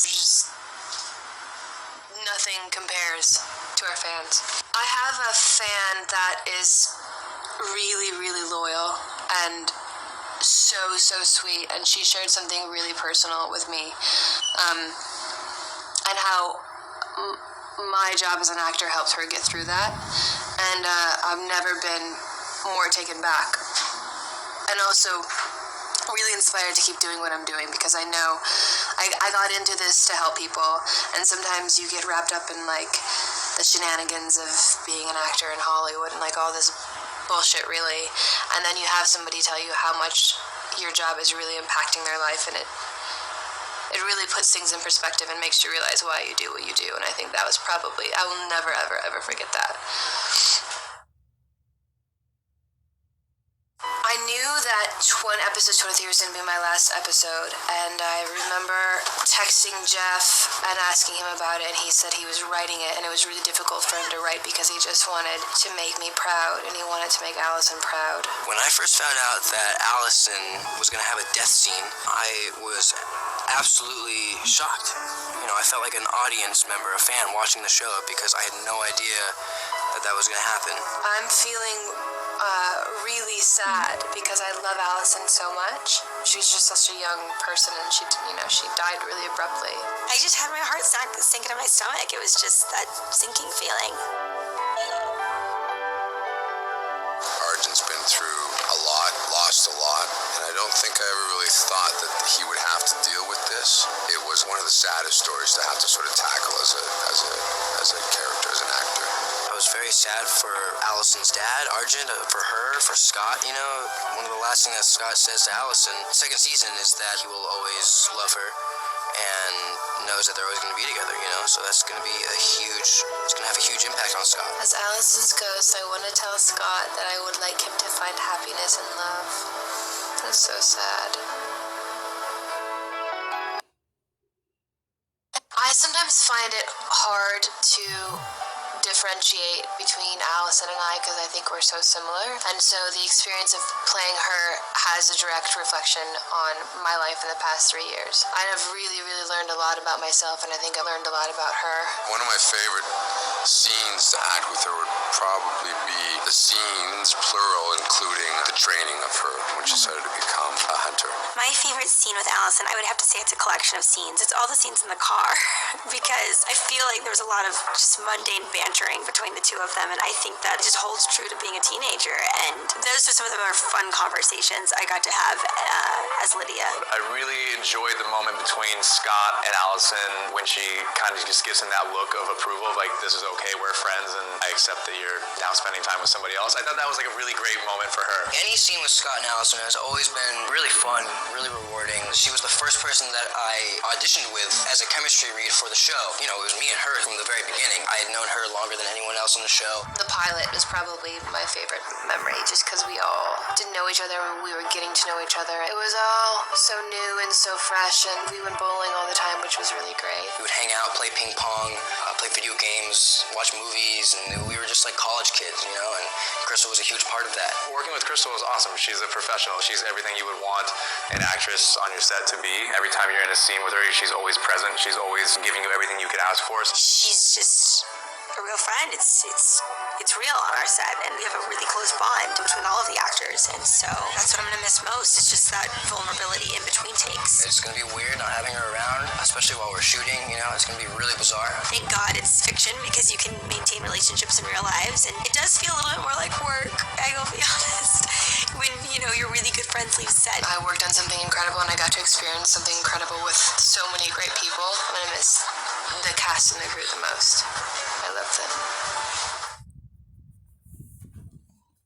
just nothing compares to our fans. I have a fan that is really, really loyal and so sweet, and she shared something really personal with me, and how my job as an actor helped her get through that, and I've never been more taken back, and also really inspired to keep doing what I'm doing, because I know I got into this to help people, and sometimes you get wrapped up in like the shenanigans of being an actor in Hollywood and like all this bullshit, really, and then you have somebody tell you how much your job is really impacting their life, and it really puts things in perspective and makes you realize why you do what you do. And I think that was probably, I will never ever forget that. I knew that episode 23 was going to be my last episode, and I remember texting Jeff and asking him about it, and he said he was writing it, and it was really difficult for him to write because he just wanted to make me proud, and he wanted to make Allison proud. When I first found out that Allison was going to have a death scene, I was absolutely shocked. You know, I felt like an audience member, a fan watching the show, because I had no idea that was going to happen. I'm feeling really sad because I love Allison so much. She's just such a young person, and she died really abruptly. I just had my heart sink into my stomach. It was just that sinking feeling. Arjun's been through a lot, lost a lot, and I don't think I ever really thought that he would have to deal with this. It was one of the saddest stories to have to sort of tackle as a character, as an actor. I was very sad for Allison's dad, Arjun, for her, for Scott. You know, one of the last things that Scott says to Allison, second season, is that he will always love her and knows that they're always going to be together, you know? So that's going to be it's going to have a huge impact on Scott. As Allison's ghost, I want to tell Scott that I would like him to find happiness and love. It's so sad. I sometimes find it hard to differentiate between Allison and I because I think we're so similar, and so the experience of playing her has a direct reflection on my life in the past 3 years. I have really learned a lot about myself, and I think I learned a lot about her. One of my favorite scenes to act with her would probably be the scenes, plural, including the training of her when she started to become a hunter. My favorite scene with Allison, I would have to say it's a collection of scenes. It's all the scenes in the car because I feel like there was a lot of just mundane bantering between the two of them, and I think that just holds true to being a teenager, and those are some of the more fun conversations I got to have as Lydia. I really enjoyed the moment between Scott and Allison when she kind of just gives him that look of approval, of like, this is okay, we're friends, and I accept that you're now spending time with somebody else. I thought that was like a really great moment for her. Any scene with Scott and Allison has always been really fun, really rewarding. She was the first person that I auditioned with as a chemistry read for the show. You know, it was me and her from the very beginning. I had known her longer than anyone else on the show. The pilot was probably my favorite memory, just because we all didn't know each other, we were getting to know each other. It was all so new and so fresh, and we went bowling all the time, which was really great. We would hang out, play ping pong, play video games, watch movies, and we were just like college kids, you know, and Crystal was a huge part of that. Working with Crystal was awesome. She's a professional. She's everything you would want an actress on your set to be. Every time you're in a scene with her, she's always present. She's always giving you everything you could ask for. She's just a real friend. It's real on our set, and we have a really close bond between all of the actors, and so that's what I'm gonna miss most. It's just that vulnerability in between takes. It's gonna be weird not having her around, especially while we're shooting, you know, it's gonna be really bizarre. Thank God it's fiction, because you can maintain relationships in real lives, and it does feel a little bit more like work, I will be honest, when, you know, your really good friends leave set. I worked on something incredible, and I got to experience something incredible with so many great people. I'm gonna miss the cast and the crew the most. I love them.